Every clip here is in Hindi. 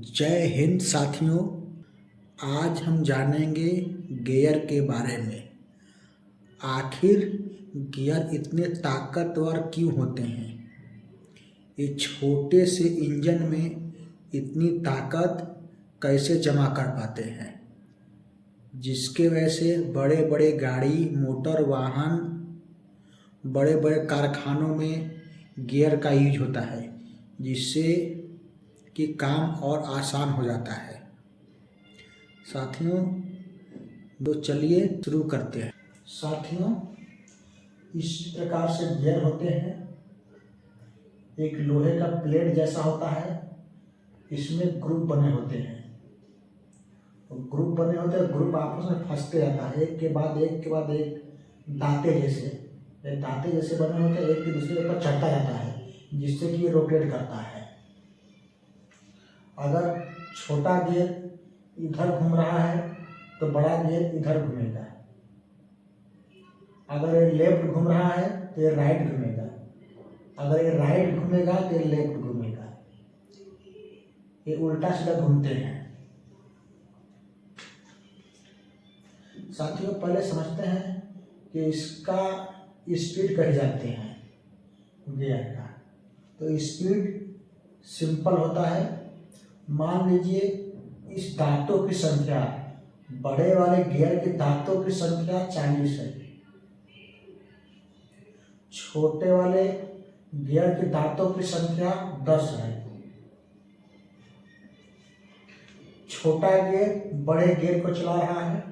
जय हिंद साथियों। आज हम जानेंगे गियर के बारे में। आखिर गियर इतने ताकतवर क्यों होते हैं? ये छोटे से इंजन में इतनी ताकत कैसे जमा कर पाते हैं, जिसके वजह से बड़े बड़े गाड़ी, मोटर वाहन, बड़े बड़े कारखानों में गियर का यूज होता है, जिससे कि काम और आसान हो जाता है। साथियों, तो चलिए शुरू करते हैं। साथियों, इस प्रकार से गियर होते हैं। एक लोहे का प्लेट जैसा होता है, इसमें ग्रुप बने होते हैं। ग्रुप आपस में फंसते रहता है, एक के बाद एक दांते जैसे बने होते हैं। एक के दूसरे पर चढ़ता रहता है, जिससे कि ये रोटेट करता है। अगर छोटा गियर इधर घूम रहा है तो बड़ा गियर इधर घूमेगा। अगर ये लेफ्ट घूम रहा है तो ये राइट घूमेगा। अगर ये राइट घूमेगा तो ये लेफ्ट घूमेगा। ये उल्टा सीधा घूमते हैं। साथियों, पहले समझते हैं कि इसका स्पीड कहे जाते हैं गियर का। तो स्पीड सिंपल होता है। मान लीजिए इस दांतों की संख्या, बड़े वाले गियर के दांतों की संख्या 40 है। छोटे वाले गियर के दांतों की संख्या 10 है। छोटा गियर बड़े गियर को चला रहा है,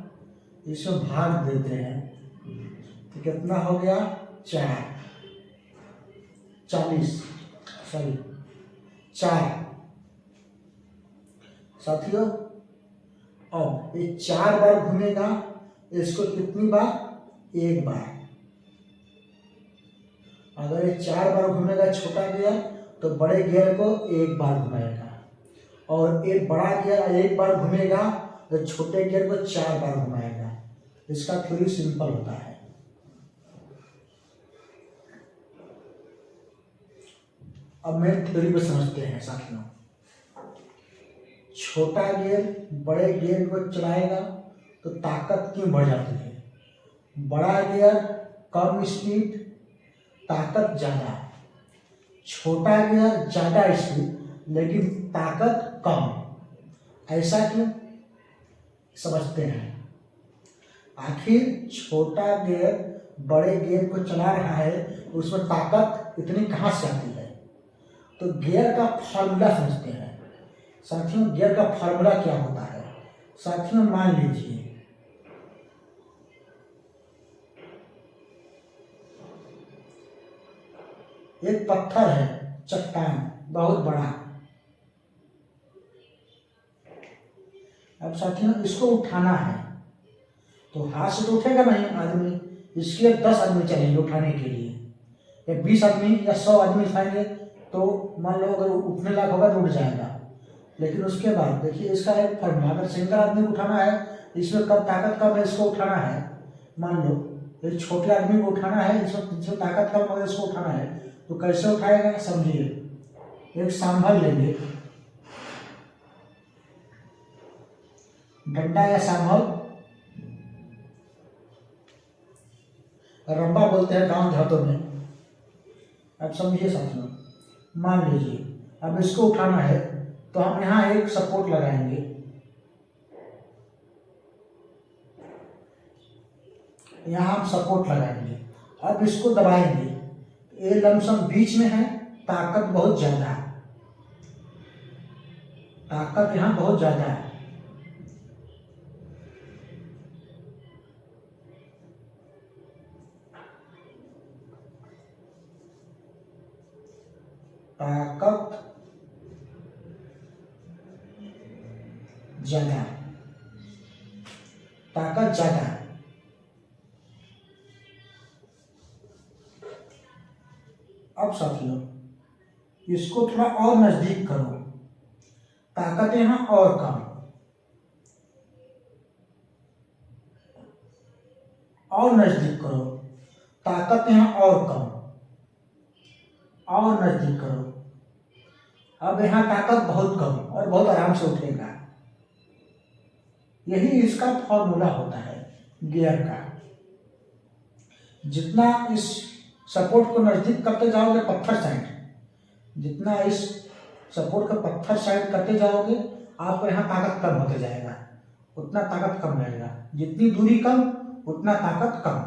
इसमें भाग देते हैं तो कितना हो गया? 4। साथियों, अब ये 4 बार घूमेगा। इसको कितनी बार? 1 बार। अगर ये 4 बार घूमेगा छोटा गियर, तो बड़े गियर को 1 बार घुमाएगा। और एक बड़ा गियर 1 बार घूमेगा तो छोटे गियर को 4 बार घुमाएगा। इसका थ्योरी सिंपल होता है। अब मेन थ्योरी को समझते हैं साथियों। छोटा गियर बड़े गियर को चलाएगा तो ताकत क्यों बढ़ जाती है? बड़ा गियर कम स्पीड, ताकत ज़्यादा। छोटा गियर ज़्यादा स्पीड लेकिन ताकत कम। ऐसा क्यों? समझते हैं। आखिर छोटा गियर बड़े गियर को चला रहा है, उसमें ताकत इतनी कहाँ से आती है? तो गियर का फार्मूला समझते हैं। साथियों, गियर का फार्मूला क्या होता है? साथियों, मान लीजिए एक पत्थर है, चट्टान बहुत बड़ा। अब साथियों, इसको उठाना है तो हाथ से तो उठेगा नहीं आदमी। इसके लिए 10 आदमी चाहिए उठाने के लिए, या 20 आदमी या 100 आदमी उठाएंगे तो मान लो अगर उठने लायक होगा तो उठ जाएगा। लेकिन उसके बाद देखिए, इसका एक फॉर्मूला, अगर सिंगल आदमी को उठाना है, इसमें कम ताकत कम है, इसको उठाना है। मान लो एक छोटे आदमी को उठाना है, इसमें ताकत कम है, इसको उठाना है, तो कैसे उठाएगा? समझिए, एक सांभर लेंगे, डंडा या सांभर, रंबा बोलते हैं गांव देहातों में। अब समझिए साथियों, मान लीजिए अब इसको उठाना है तो हम यहाँ एक सपोर्ट लगाएंगे। यहाँ हम सपोर्ट लगाएंगे। अब इसको दबाएंगे, ये लमसम बीच में है, ताकत बहुत ज्यादा है। ताकत यहाँ बहुत ज्यादा है। ताकत ज्यादा, ताकत ज्यादा। अब साथियों, इसको थोड़ा और नजदीक करो, ताकत यहाँ और कम, और नजदीक करो, ताकत यहाँ और कम, और नजदीक करो। अब यहाँ ताकत बहुत कम और बहुत आराम से उठेगा। यही इसका फॉर्मूला होता है गियर का। जितना इस सपोर्ट को नजदीक करते जाओगे पत्थर साइड, जितना इस सपोर्ट को पत्थर साइड करते जाओगे आपको यहाँ ताकत कम होते जाएगा, उतना ताकत कम रहेगा। जितनी दूरी कम उतना ताकत कम।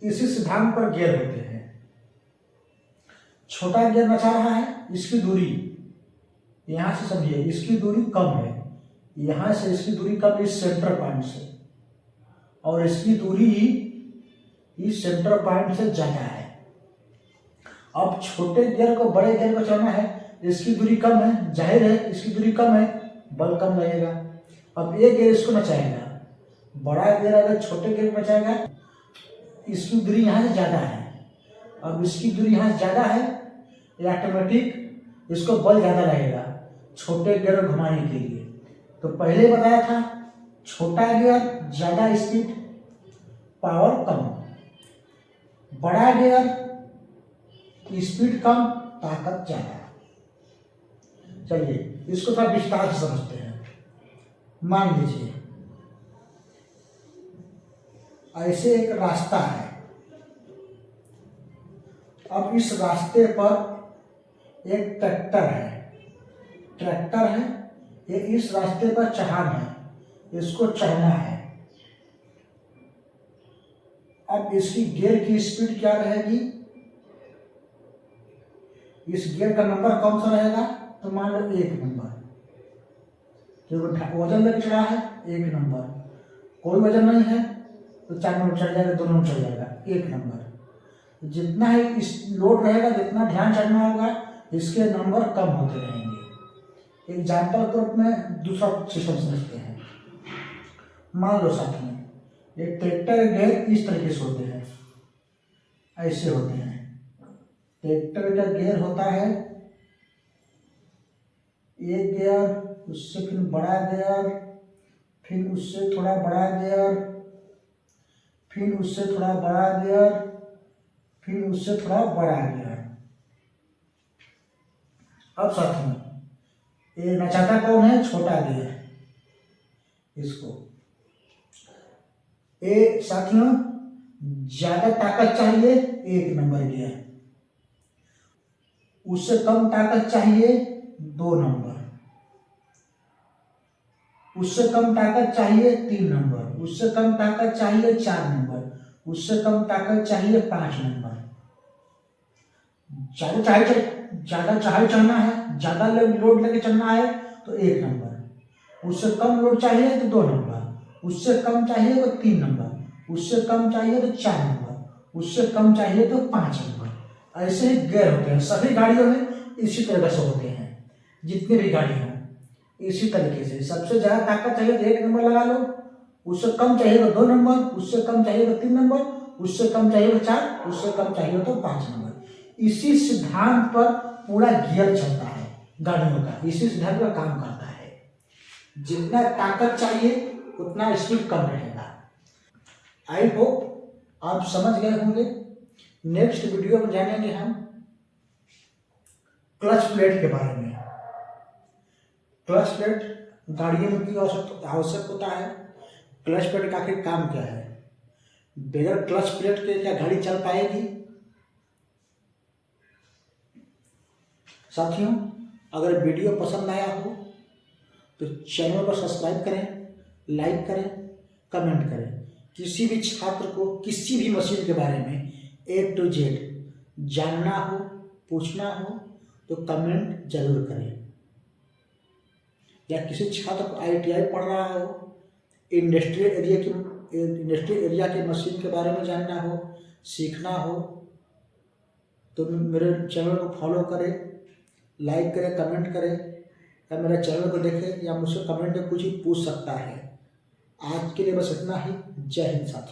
इसी सिद्धांत पर गियर होते हैं। छोटा गियर नचा रहा है, इसकी दूरी यहां से समझिए, इसकी दूरी कम है, यहां से इसकी दूरी कम इस सेंटर पॉइंट से, और इसकी दूरी इस सेंटर पॉइंट से ज्यादा है। अब छोटे गियर को बड़े गियर को चलना है, इसकी दूरी कम है, जाहिर है इसकी दूरी कम है, बल कम लगेगा। अब एक गियर इसको नचाएगा, बड़ा गियर अगर छोटे गियर को नचाएगा, इसकी दूरी यहाँ से ज्यादा है, अब इसकी दूरी यहाँ से ज्यादा है, ऑटोमेटिक इसको बल ज्यादा लगेगा छोटे गियर को घुमाने के लिए। तो पहले बताया था छोटा गियर ज्यादा स्पीड, पावर कम, बड़ा गियर स्पीड कम, ताकत ज्यादा। चलिए इसको थोड़ा विस्तार से समझते हैं। मान लीजिए ऐसे एक रास्ता है, अब इस रास्ते पर एक ट्रैक्टर है, ये इस रास्ते पर चढ़ान है, इसको चढ़ना है। अब इसकी गियर की स्पीड क्या रहेगी, इस गियर का नंबर कौन सा रहेगा, तो मान लो 1 नंबर, क्योंकि वजन लेकर चढ़ा है 1 नंबर, कोई वजन नहीं है तो 4 नंबर चढ़ जाएगा, 2 नंबर चढ़ जाएगा, 1 नंबर। जितना ही इस लोड रहेगा, जितना ध्यान चढ़ना होगा, इसके नंबर कम होते रहेंगे। एग्जाम्पल के रूप में दूसरा सिस्टम समझते हैं। मान लो साथ में एक ट्रैक्टर गियर इस तरीके से होते हैं, ऐसे होते हैं। ट्रैक्टर का गियर होता है एक गियर, उससे फिर बड़ा गियर, फिर उससे थोड़ा बड़ा गियर, फिर उससे थोड़ा बड़ा गियर, फिर उससे थोड़ा बड़ा गियर। अब साथ में ये नचाता कौन है, छोटा गियर। इसको ये साथियों ज्यादा ताकत चाहिए 1 नंबर गियर, उससे कम ताकत चाहिए 2 नंबर, उससे कम ताकत चाहिए 3 नंबर, उससे कम ताकत चाहिए 4 नंबर, उससे कम ताकत चाहिए 5 नंबर। ज्यादा चढ़ाई चढ़ना है, ज्यादा लोड लेके चलना है तो 1 नंबर, उससे कम लोड चाहिए तो 2 नंबर, उससे कम चाहिए तो 3 नंबर, उससे कम चाहिए तो 4 नंबर, उससे कम चाहिए तो 5 नंबर। ऐसे ही गियर होते हैं सभी गाड़ियों में, इसी तरह से होते हैं। जितनी भी गाड़ी हो इसी तरीके से, सबसे ज्यादा ताकत चाहिए तो 1 नंबर लगा लो, उससे कम चाहिए तो 2 नंबर, उससे कम चाहिए तो 3 नंबर, उससे कम चाहिए तो 4, उससे कम चाहिए तो 5 नंबर। इसी सिद्धांत पर पूरा गियर चलता है गाड़ियों का, इसी सिद्धांत पर काम करता है। जितना ताकत चाहिए उतना स्पीड कम रहेगा। आई होप आप समझ गए होंगे। नेक्स्ट वीडियो में जानेंगे हम क्लच प्लेट के बारे में। क्लच प्लेट गाड़ियों में क्यों आवश्यक होता है, क्लच प्लेट का आखिर काम क्या है, बगैर क्लच प्लेट के क्या गाड़ी चल पाएगी। साथियों अगर वीडियो पसंद आया हो तो चैनल को सब्सक्राइब करें, लाइक करें, कमेंट करें। किसी भी छात्र को किसी भी मशीन के बारे में A to Z जानना हो, पूछना हो तो कमेंट जरूर करें। या किसी छात्र को ITI पढ़ रहा हो, इंडस्ट्रियल एरिया के मशीन के बारे में जानना हो, सीखना हो तो मेरे चैनल को फॉलो करें, लाइक करें, कमेंट करें, या मेरे चैनल को देखें, या मुझसे कमेंट में कुछ ही पूछ सकता है। आज के लिए बस इतना ही। जय हिंद साथियों।